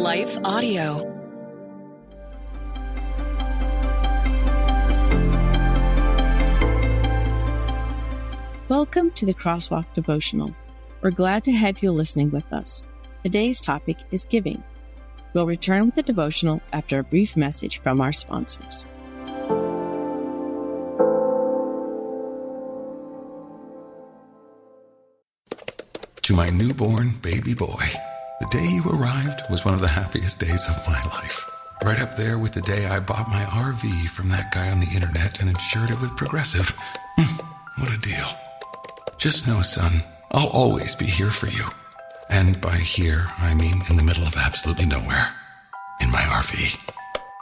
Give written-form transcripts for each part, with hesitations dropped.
Life Audio. Welcome to the Crosswalk Devotional. We're glad to have you listening with us. Today's topic is giving. We'll return with the devotional after a brief message from our sponsors. To my newborn baby boy, the day you arrived was one of the happiest days of my life. Right up there with the day I bought my RV from that guy on the internet and insured it with Progressive. What a deal. Just know, son, I'll always be here for you. And by here, I mean in the middle of absolutely nowhere. In my RV.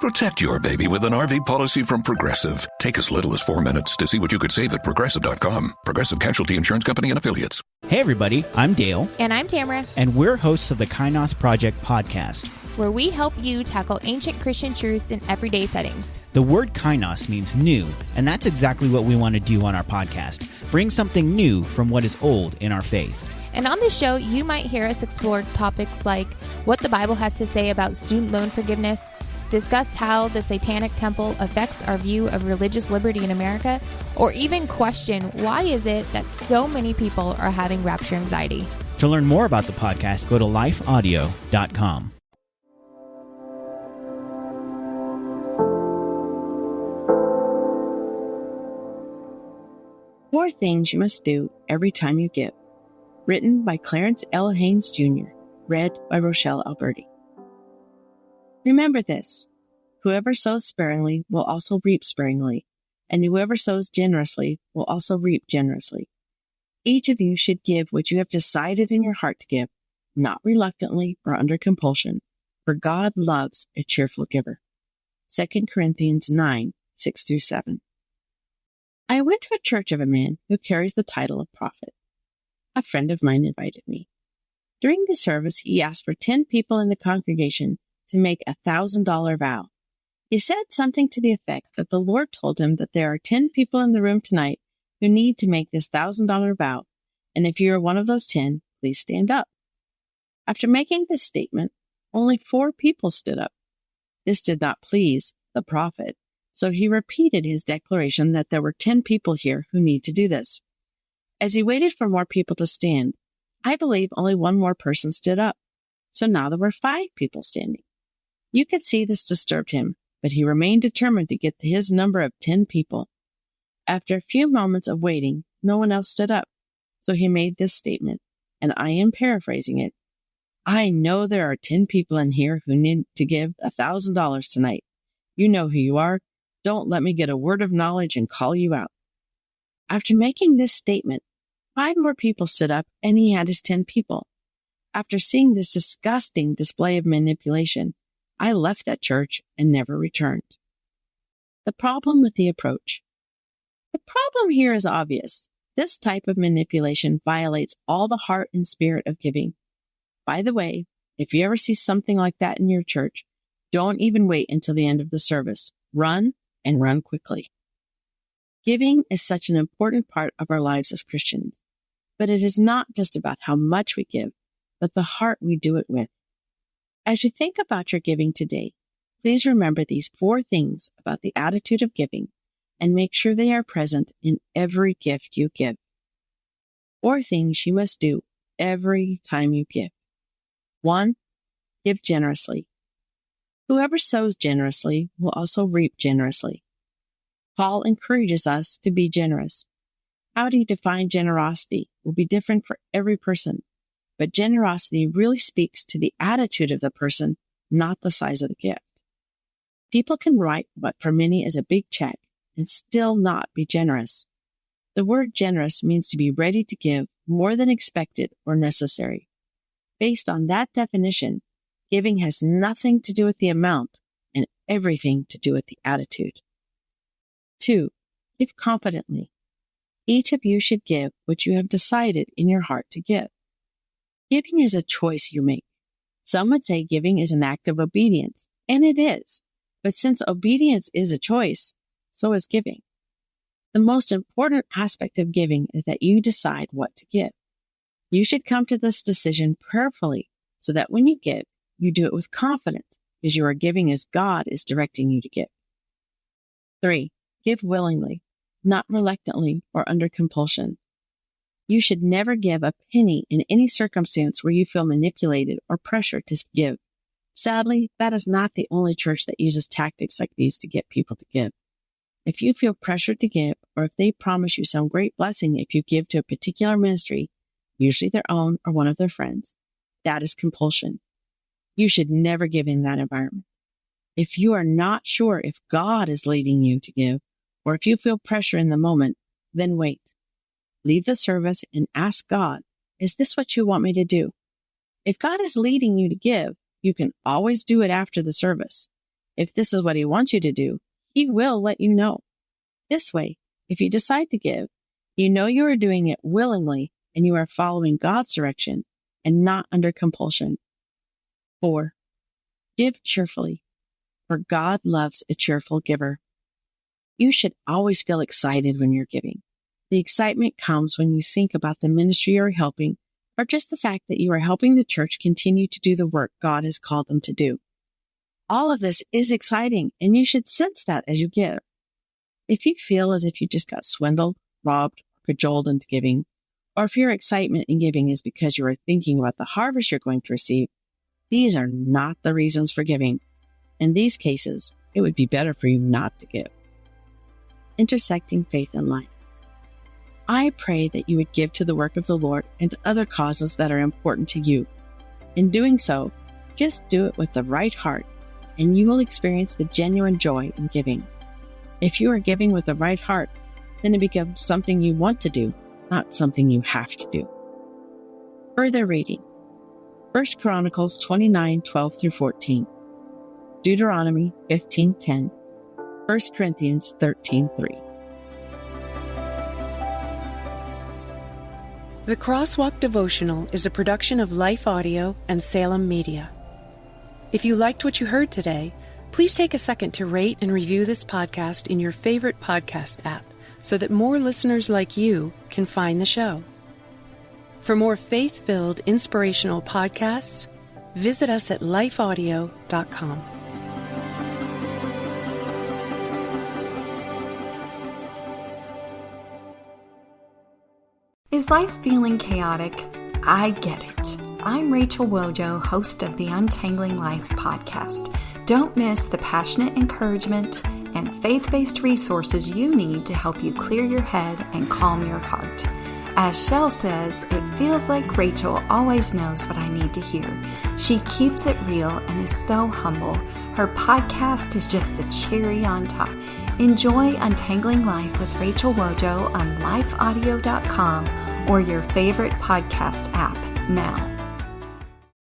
Protect your baby with an RV policy from Progressive. Take as little as 4 minutes to see what you could save at Progressive.com. Progressive Casualty Insurance Company and Affiliates. Hey everybody, I'm Dale. And I'm Tamara. And we're hosts of the Kainos Project podcast, where we help you tackle ancient Christian truths in everyday settings. The word kainos means new, and that's exactly what we want to do on our podcast. Bring something new from what is old in our faith. And on this show, you might hear us explore topics like what the Bible has to say about student loan forgiveness, discuss how the Satanic Temple affects our view of religious liberty in America, or even question why is it that so many people are having rapture anxiety. To learn more about the podcast, go to lifeaudio.com. Four things you must do every time you give. Written by Clarence L. Haynes Jr. Read by Rochelle Alberti. Remember this. Whoever sows sparingly will also reap sparingly, and whoever sows generously will also reap generously. Each of you should give what you have decided in your heart to give, not reluctantly or under compulsion, for God loves a cheerful giver. 2 Corinthians 9, 6-7. I went to a church of a man who carries the title of prophet. A friend of mine invited me. During the service, he asked for 10 people in the congregation to make a $1,000 vow. He said something to the effect that the Lord told him that there are 10 people in the room tonight who need to make this $1,000 vow, and if you are one of those 10, please stand up. After making this statement, only 4 people stood up. This did not please the prophet, so he repeated his declaration that there were 10 people here who need to do this. As he waited for more people to stand, I believe only one more person stood up. So now there were 5 people standing. You could see this disturbed him, but he remained determined to get to his number of 10 people. After a few moments of waiting, no one else stood up. So he made this statement, and I am paraphrasing it. I know there are 10 people in here who need to give $1,000 tonight. You know who you are. Don't let me get a word of knowledge and call you out. After making this statement, 5 more people stood up and he had his 10 people. After seeing this disgusting display of manipulation, I left that church and never returned. The problem with the approach. The problem here is obvious. This type of manipulation violates all the heart and spirit of giving. By the way, if you ever see something like that in your church, don't even wait until the end of the service. Run and run quickly. Giving is such an important part of our lives as Christians, but it is not just about how much we give, but the heart we do it with. As you think about your giving today, please remember these 4 things about the attitude of giving and make sure they are present in every gift you give. 4 things you must do every time you give. 1. Give generously. Whoever sows generously will also reap generously. Paul encourages us to be generous. How do you define generosity will be different for every person, but generosity really speaks to the attitude of the person, not the size of the gift. People can write what for many is a big check and still not be generous. The word generous means to be ready to give more than expected or necessary. Based on that definition, giving has nothing to do with the amount and everything to do with the attitude. 2. Give confidently. Each of you should give what you have decided in your heart to give. Giving is a choice you make. Some would say giving is an act of obedience, and it is. But since obedience is a choice, so is giving. The most important aspect of giving is that you decide what to give. You should come to this decision prayerfully so that when you give, you do it with confidence because you are giving as God is directing you to give. 3. Give willingly, not reluctantly or under compulsion. You should never give a penny in any circumstance where you feel manipulated or pressured to give. Sadly, that is not the only church that uses tactics like these to get people to give. If you feel pressured to give, or if they promise you some great blessing if you give to a particular ministry, usually their own or one of their friends, that is compulsion. You should never give in that environment. If you are not sure if God is leading you to give, or if you feel pressure in the moment, then wait. Leave the service and ask God, is this what you want me to do? If God is leading you to give, you can always do it after the service. If this is what He wants you to do, He will let you know. This way, if you decide to give, you know you are doing it willingly and you are following God's direction and not under compulsion. 4. Give cheerfully, for God loves a cheerful giver. You should always feel excited when you're giving. The excitement comes when you think about the ministry you're helping, or just the fact that you are helping the church continue to do the work God has called them to do. All of this is exciting, and you should sense that as you give. If you feel as if you just got swindled, robbed, or cajoled into giving, or if your excitement in giving is because you are thinking about the harvest you're going to receive, these are not the reasons for giving. In these cases, it would be better for you not to give. Intersecting faith and life. I pray that you would give to the work of the Lord and to other causes that are important to you. In doing so, just do it with the right heart, and you will experience the genuine joy in giving. If you are giving with the right heart, then it becomes something you want to do, not something you have to do. Further reading. 1 Chronicles 29:12-14. Deuteronomy 15:10. 1 Corinthians 13:3. The Crosswalk Devotional is a production of Life Audio and Salem Media. If you liked what you heard today, please take a second to rate and review this podcast in your favorite podcast app so that more listeners like you can find the show. For more faith-filled, inspirational podcasts, visit us at lifeaudio.com. Is life feeling chaotic? I get it. I'm Rachel Wojo, host of the Untangling Life podcast. Don't miss the passionate encouragement and faith-based resources you need to help you clear your head and calm your heart. As Shell says, it feels like Rachel always knows what I need to hear. She keeps it real and is so humble. Her podcast is just the cherry on top. Enjoy Untangling Life with Rachel Wojo on lifeaudio.com or your favorite podcast app now.